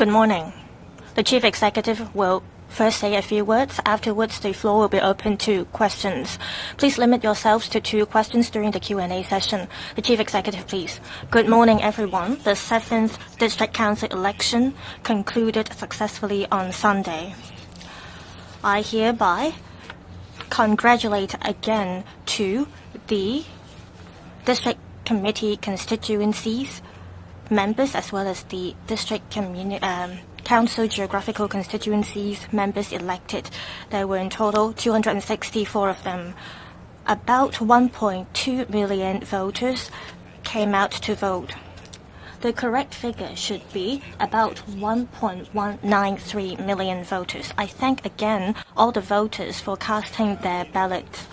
Good morning. The Chief Executive will first say a few words. Afterwards, the floor will be open to questions. Please limit yourselves to 2 questions during the Q&A session. The Chief Executive, please. Good morning, everyone. The 7th District Council election concluded successfully on Sunday. I hereby congratulate again to the District Committee constituencies members as well as the District Council Geographical Constituencies members elected. There were in total 264 of them. About 1.2 million voters came out to vote. The correct figure should be about 1.193 million voters. I thank again all the voters for casting their ballots.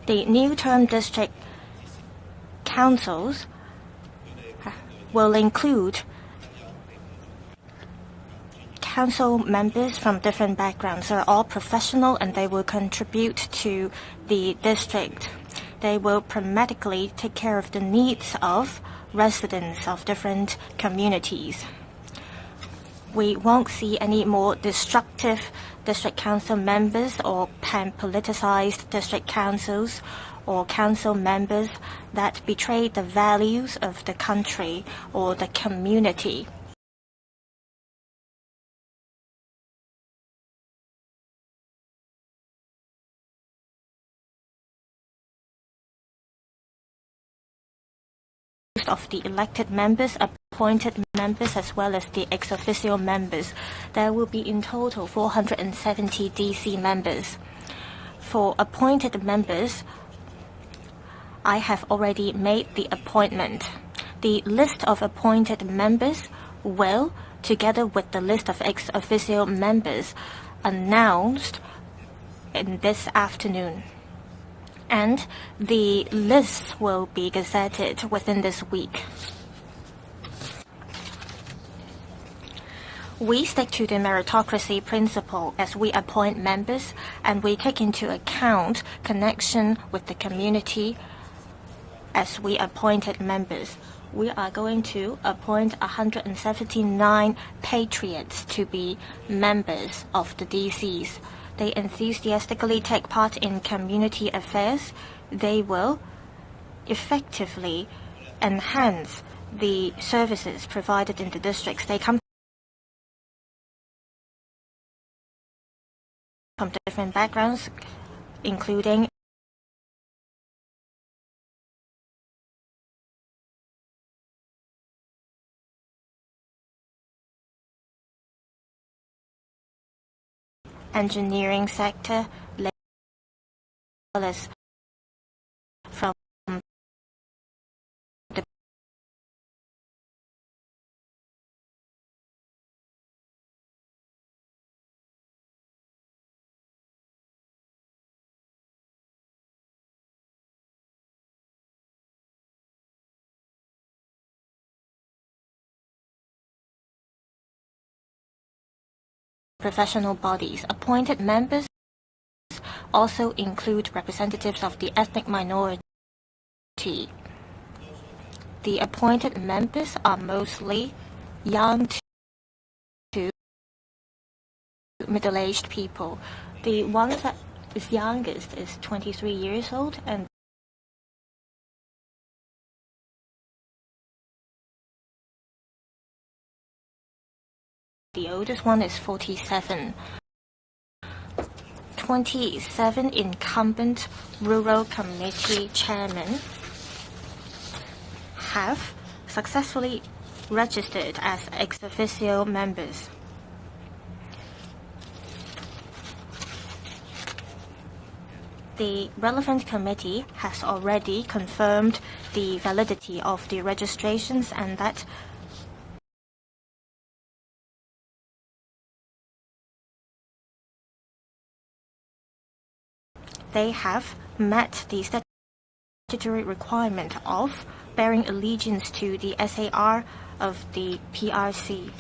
The new term district councils will include council members from different backgrounds. They're all professional and they will contribute to the district. They will pragmatically take care of the needs of residents of different communities. We won't see any more destructive district council members or pan-politicized district councils or council members that betray the values of the country or the community. Of the elected members, appointed members, as well as the ex-officio members. There will be in total 470 DC members. For appointed members, I have already made the appointment. The list of appointed members will, together with the list of ex-officio members, announced in this afternoon. And the lists will be gazetted within this week. We stick to the meritocracy principle as we appoint members, and we take into account connection with the community as we appointed members. We are going to appoint 179 patriots to be members of the DCs. They enthusiastically take part in community affairs. They will effectively enhance the services provided in the districts. They come from different backgrounds, including engineering sector, as well as from the professional bodies. Appointed members also include representatives of the ethnic minority. The appointed members are mostly young to middle-aged people. The one that is youngest is 23 years old, and the oldest one is 47. 27 incumbent rural committee chairmen have successfully registered as ex-officio members. The relevant committee has already confirmed the validity of the registrations and that they have met the statutory requirement of bearing allegiance to the SAR of the PRC.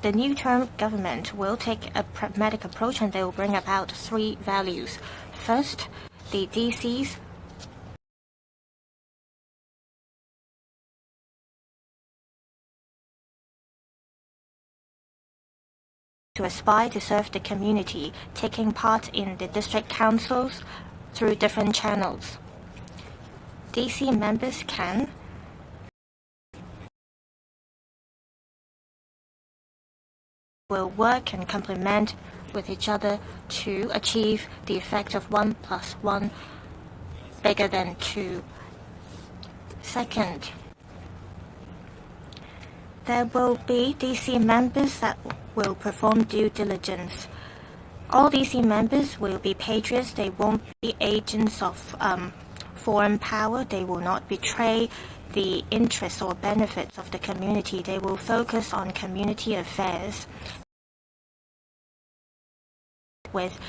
The new term government will take a pragmatic approach and they will bring about 3 values. First, the DCs to aspire to serve the community, taking part in the district councils through different channels. DC members will work and complement with each other to achieve the effect of 1 + 1 bigger than 2. Second, there will be DC members that will perform due diligence. All DC members will be patriots. They won't be agents of foreign power. They will not betray the interests or benefits of the community. They will focus on community affairs with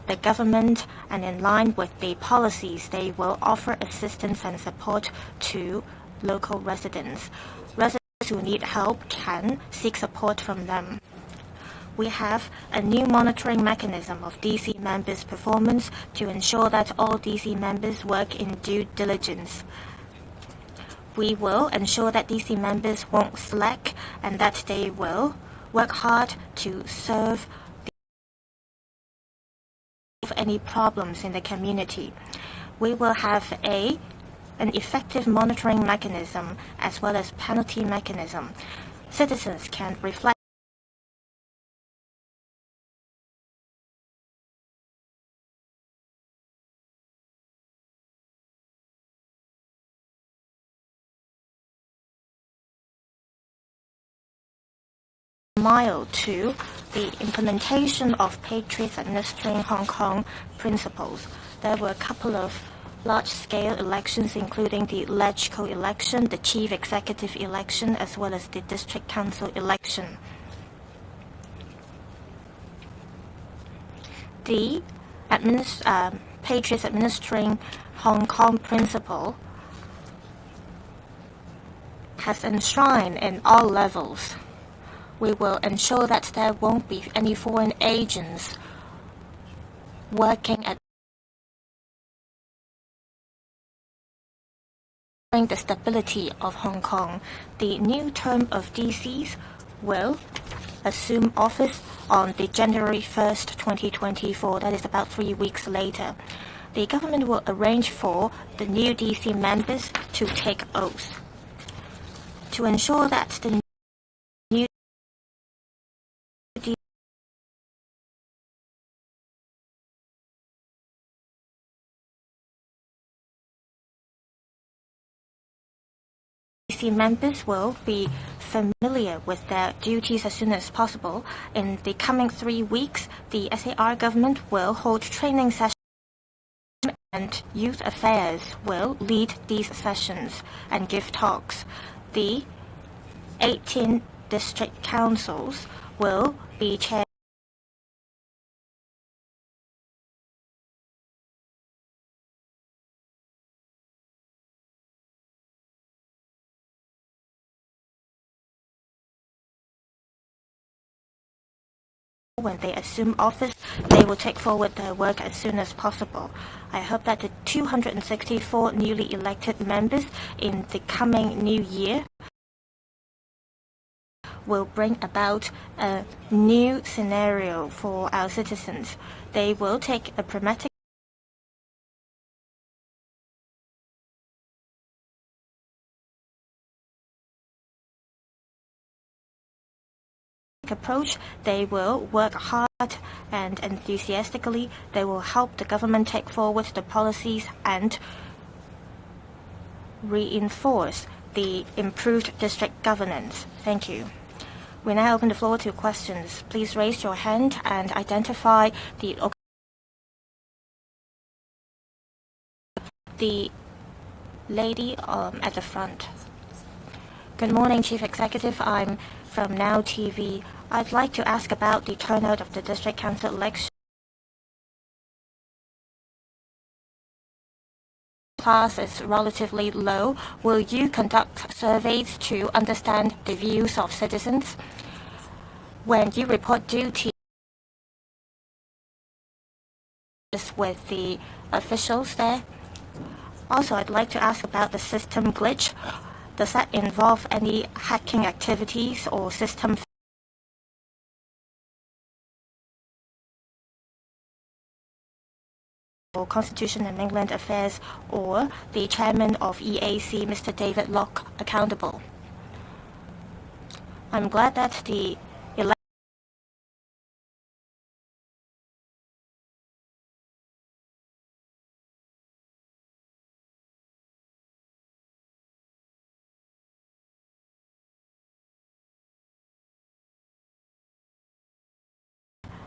the government, and in line with the policies, they will offer assistance and support to local residents. Residents who need help can seek support from them. We have a new monitoring mechanism of DC members' performance to ensure that all DC members work in due diligence. We will ensure that DC members won't slack and that they will work hard to solve any problems in the community. We will have an effective monitoring mechanism as well as penalty mechanism. Citizens can reflect to the implementation of patriots administering Hong Kong principles. There were a couple of large-scale elections, including the TMHK election, the chief executive election, as well as the district council election. The patriots administering Hong Kong principle has enshrined in all levels. We will ensure that there won't be any foreign agents working at the stability of Hong Kong. The new term of DCs will assume office on the January 1st, 2024. That is about 3 weeks later. The government will arrange for the new DC members to take oath to ensure that the members will be familiar with their duties as soon as possible. In the coming 3 weeks, the SAR government will hold training sessions and youth affairs will lead these sessions and give talks. The 18 district councils will be chaired when they assume office. They will take forward their work as soon as possible. I hope that the 264 newly elected members in the coming new year will bring about a new scenario for our citizens. They will take a pragmatic approach. They will work hard and enthusiastically. They will help the government take forward the policies and reinforce the improved district governance. Thank you. We now open the floor to questions. Please raise your hand and identify the lady at the front. Good morning, Chief Executive. I'm from Now TV. I'd like to ask about the turnout of the district council election. Class is relatively low. Will you conduct surveys to understand the views of citizens? When you report duty with the officials there? Also, I'd like to ask about the system glitch. Does that involve any hacking activities or system for Constitution and Mainland Affairs or the Chairman of EAC, Mr. David Locke, accountable. I'm glad that the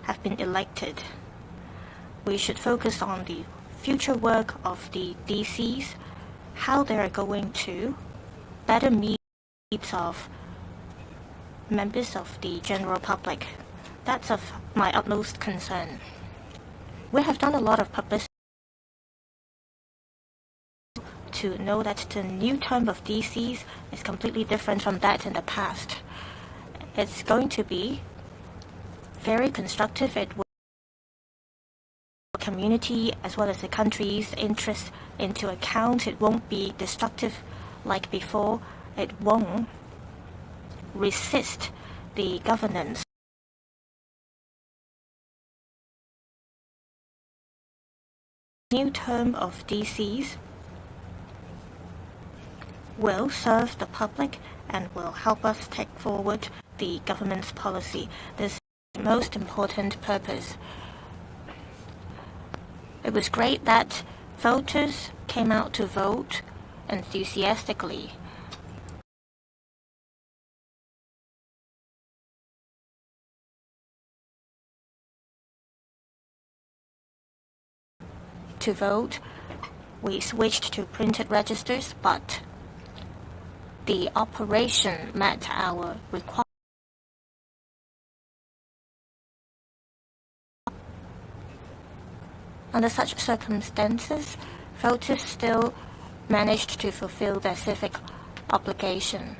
have been elected. We should focus on the future work of the DCs, how they are going to better meet the needs of members of the general public. That's of my utmost concern. We have done a lot of publicity to know that the new term of DCs is completely different from that in the past. It's going to be very constructive. It will take the community as well as the country's interests into account. It won't be destructive like before. It won't resist the governance. New term of DCs will serve the public and will help us take forward the government's policy. This is the most important purpose. It was great that voters came out to vote enthusiastically. To vote, we switched to printed registers, but the operation met our requirements. Under such circumstances, voters still managed to fulfill their civic obligation.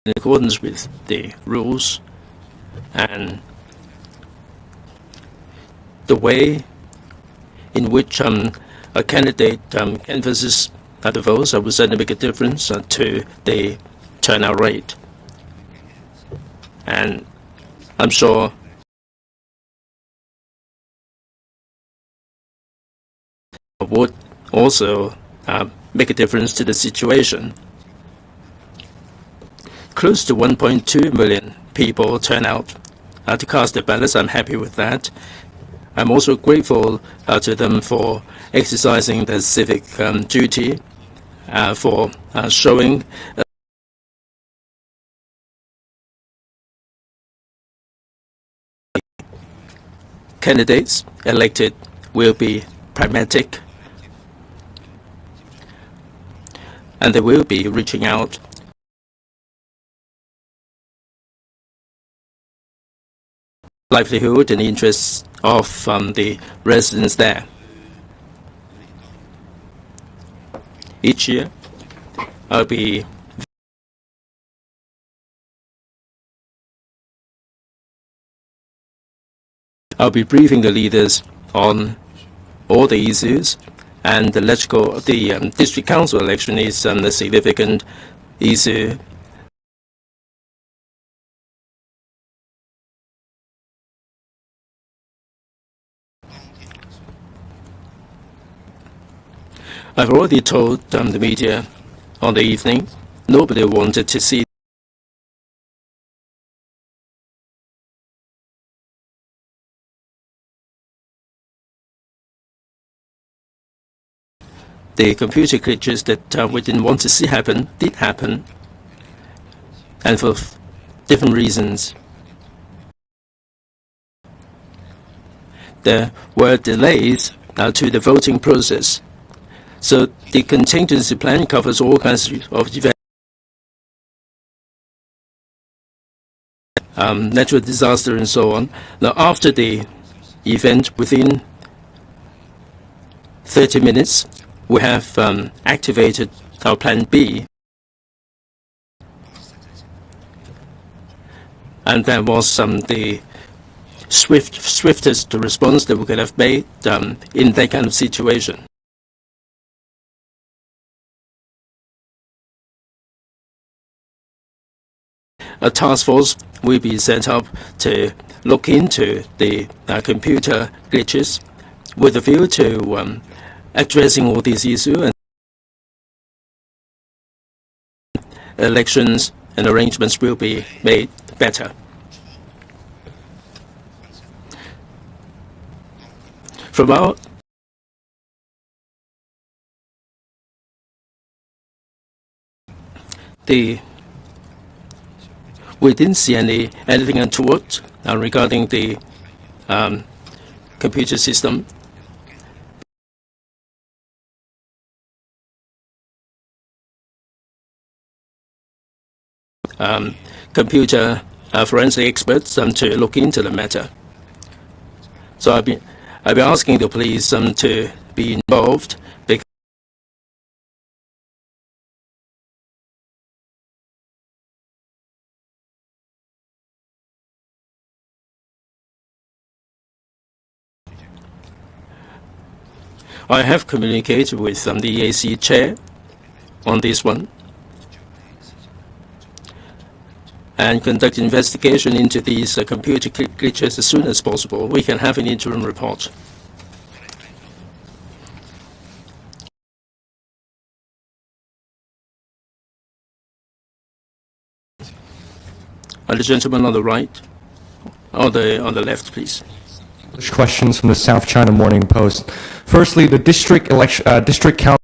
In accordance with the rules and the way in which a candidate canvasses the votes will certainly make a difference to the turnout rate. And I'm sure would also make a difference to the situation. Close to 1.2 million people turn out to cast their ballots. I'm happy with that. I'm also grateful to them for exercising their civic duty, for showing candidates elected will be pragmatic, and they will be reaching out livelihood and interests of the residents there. Each year, I'll be briefing the leaders on all the issues, and the district council election is a significant issue. I've already told the media on the evening, nobody wanted to see the computer glitches that we didn't want to see happen, did happen, and for different reasons. There were delays to the voting process. So the contingency plan covers all kinds of events, natural disaster and so on. Now, after the event, within 30 minutes, we have activated our Plan B. And that was the swiftest response that we could have made in that kind of situation. a task force will be set up to look into the computer glitches with a view to addressing all these issues, and elections and arrangements will be made better. From our we didn't see anything untoward regarding the computer system. Computer forensic experts to look into the matter. So I've been asking the police to be involved, because I have communicated with the EAC chair on this one and conduct investigation into these computer glitches as soon as possible. We can have an interim report. The gentleman on the right, on the left, please. Questions from the South China Morning Post. Firstly, the district council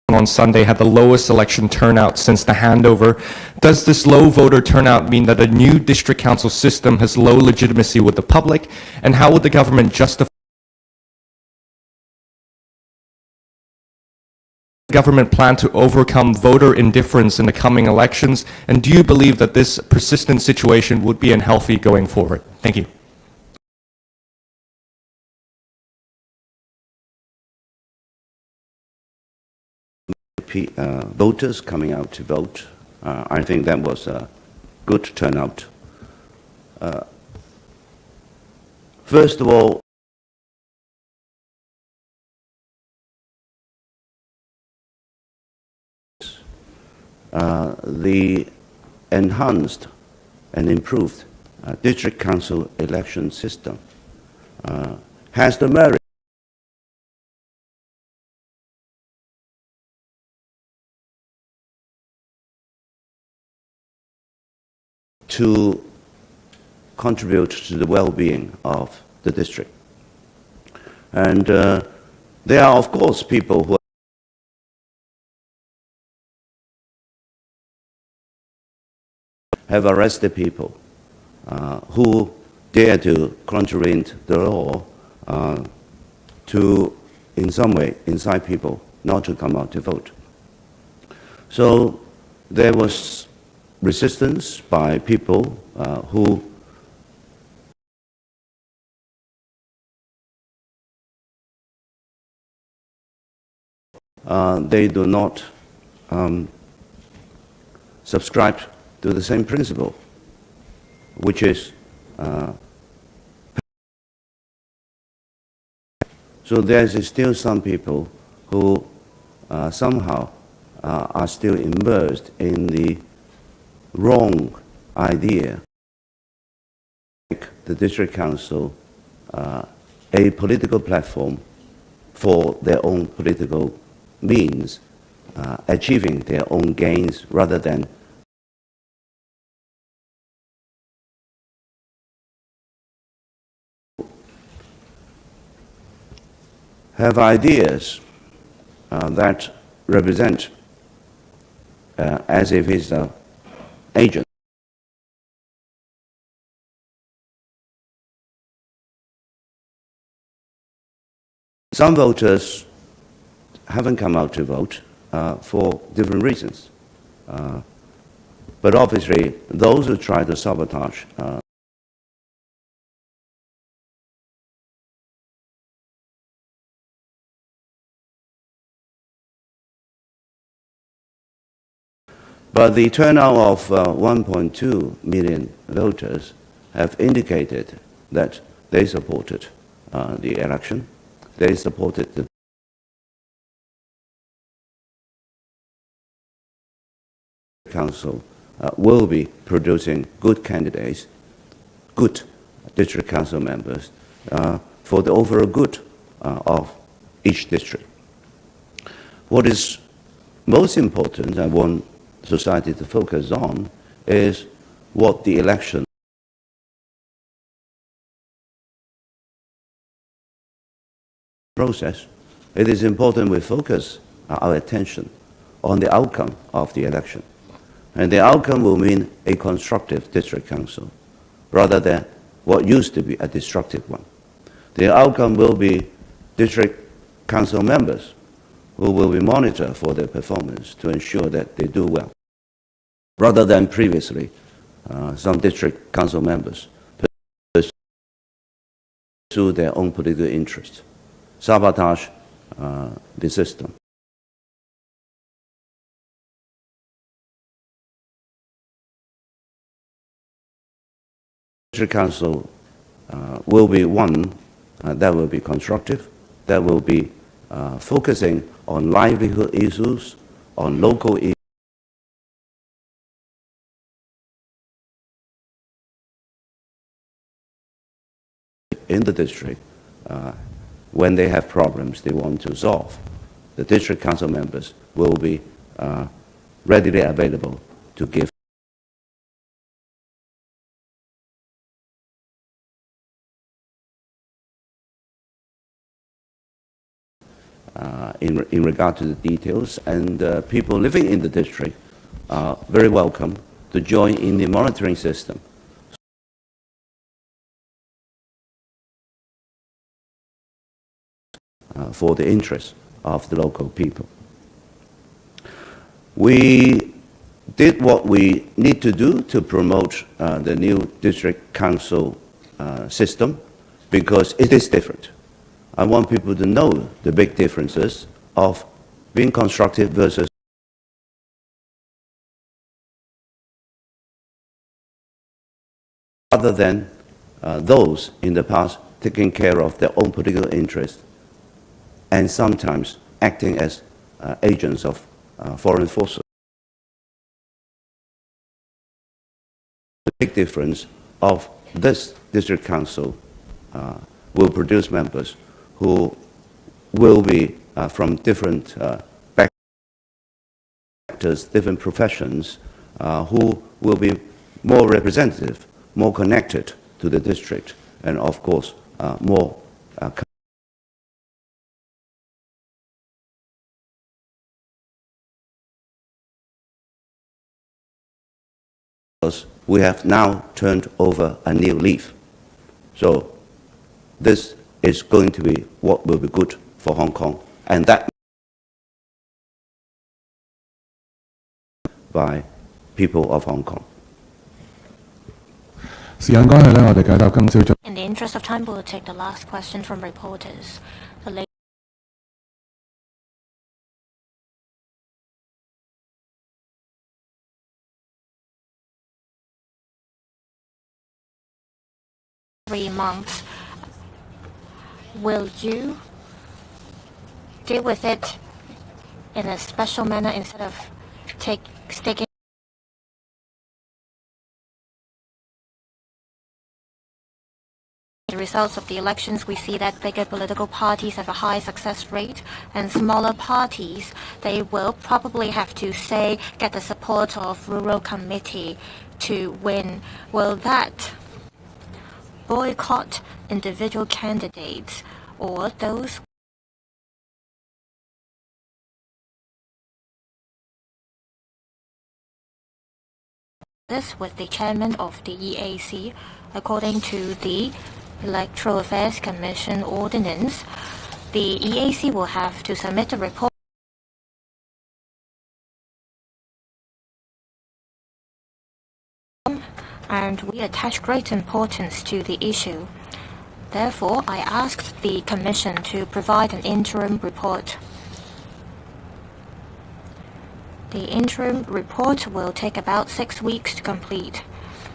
on Sunday had the lowest election turnout since the handover. Does this low voter turnout mean that the new district council system has low legitimacy with the public? And how would the government justify the government plan to overcome voter indifference in the coming elections? And do you believe that this persistent situation would be unhealthy going forward? Thank you. Voters coming out to vote. I think that was a good turnout. First of all, the enhanced and improved district council election system has the merit to contribute to the well-being of the district. And there are, of course, people who have arrested people who dare to contravene the law to, in some way, incite people not to come out to vote. So there was resistance by people who they do not subscribe to the same principle, which is so there is still some people who somehow are still immersed in the wrong idea, make the district council a political platform for their own political means, achieving their own gains rather than have ideas that represent as if it's an agent. Some voters haven't come out to vote for different reasons. But obviously, those who try to sabotage but the turnout of 1.2 million voters have indicated that they supported the election. They supported the council will be producing good candidates, good district council members for the overall good of each district. What is most important I want society to focus on is what the election process. It is important we focus our attention on the outcome of the election. And the outcome will mean a constructive district council rather than what used to be a destructive one. The outcome will be district council members who will be monitored for their performance to ensure that they do well, rather than previously some district council members pursue their own political interests, sabotage the system. District council will be one that will be constructive, that will be focusing on livelihood issues, on local issues, in the district. When they have problems they want to solve, the district council members will be readily available to give. In regard to the details, and people living in the district are very welcome to join in the monitoring system. For the interests of the local people. We did what we need to do to promote the new district council system because it is different. I want people to know the big differences of being constructive versus rather than those in the past taking care of their own political interests and sometimes acting as agents of foreign forces. The big difference of this district council will produce members who will be from different backgrounds, different professions, who will be more representative, more connected to the district, and of course more we have now turned over a new leaf. So this is going to be what will be good for Hong Kong, and that by people of Hong Kong. In the interest of time, we'll take the last question from reporters. The three months, will you deal with it in a special manner instead of sticking the results of the elections? We see that bigger political parties have a high success rate, and smaller parties, they will probably have to get the support of rural committee to win. Will that boycott individual candidates or those this with the chairman of the EAC? According to the Electoral Affairs Commission ordinance, the EAC will have to submit a report and we attach great importance to the issue. Therefore, I asked the Commission to provide an interim report. The interim report will take about 6 weeks to complete.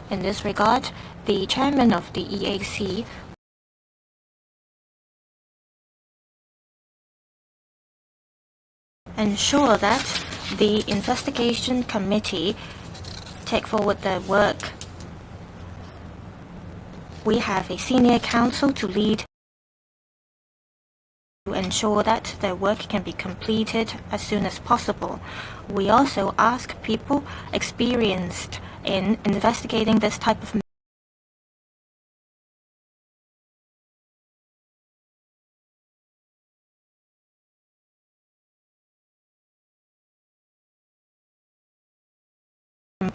In this regard, the chairman of the EAC ensure that the investigation committee take forward the work. We have a senior counsel to lead to ensure that the work can be completed as soon as possible. We also ask people experienced in investigating this type of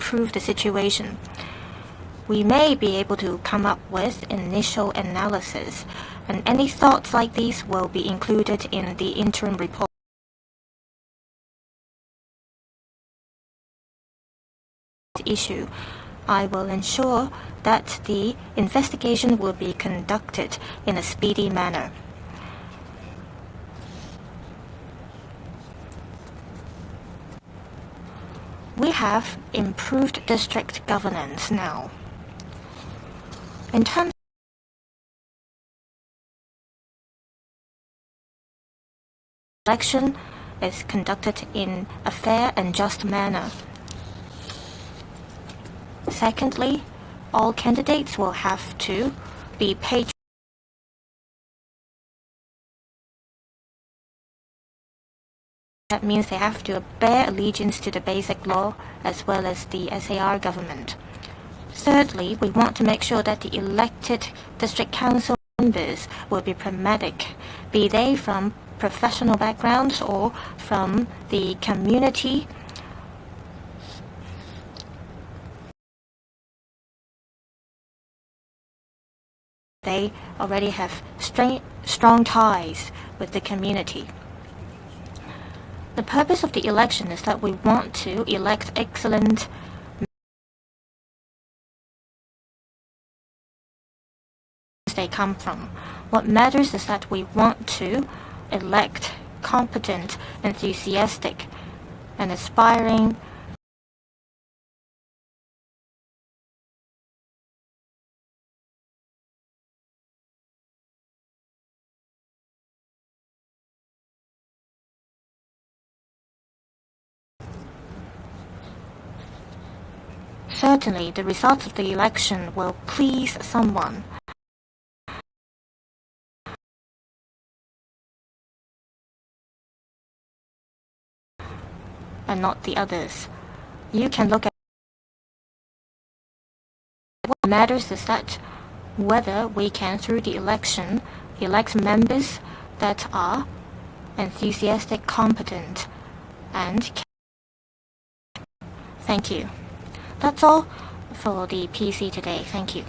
improve the situation. We may be able to come up with initial analysis, and any thoughts like these will be included in the interim report. Issue. I will ensure that the investigation will be conducted in a speedy manner. We have improved district governance now. In terms election is conducted in a fair and just manner. Secondly, all candidates will have to be paid. That means they have to bear allegiance to the basic law as well as the SAR government. Thirdly, we want to make sure that the elected district council members will be pragmatic, be they from professional backgrounds or from the community. They already have strong ties with the community. The purpose of the election is that we want to elect excellent they come from. What matters is that we want to elect competent, enthusiastic, and aspiring Certainly, the results of the election will please someone. And not the others. You can look at what matters is that whether we can, through the election, elect members that are enthusiastic, competent, and thank you. That's all for the PC today. Thank you.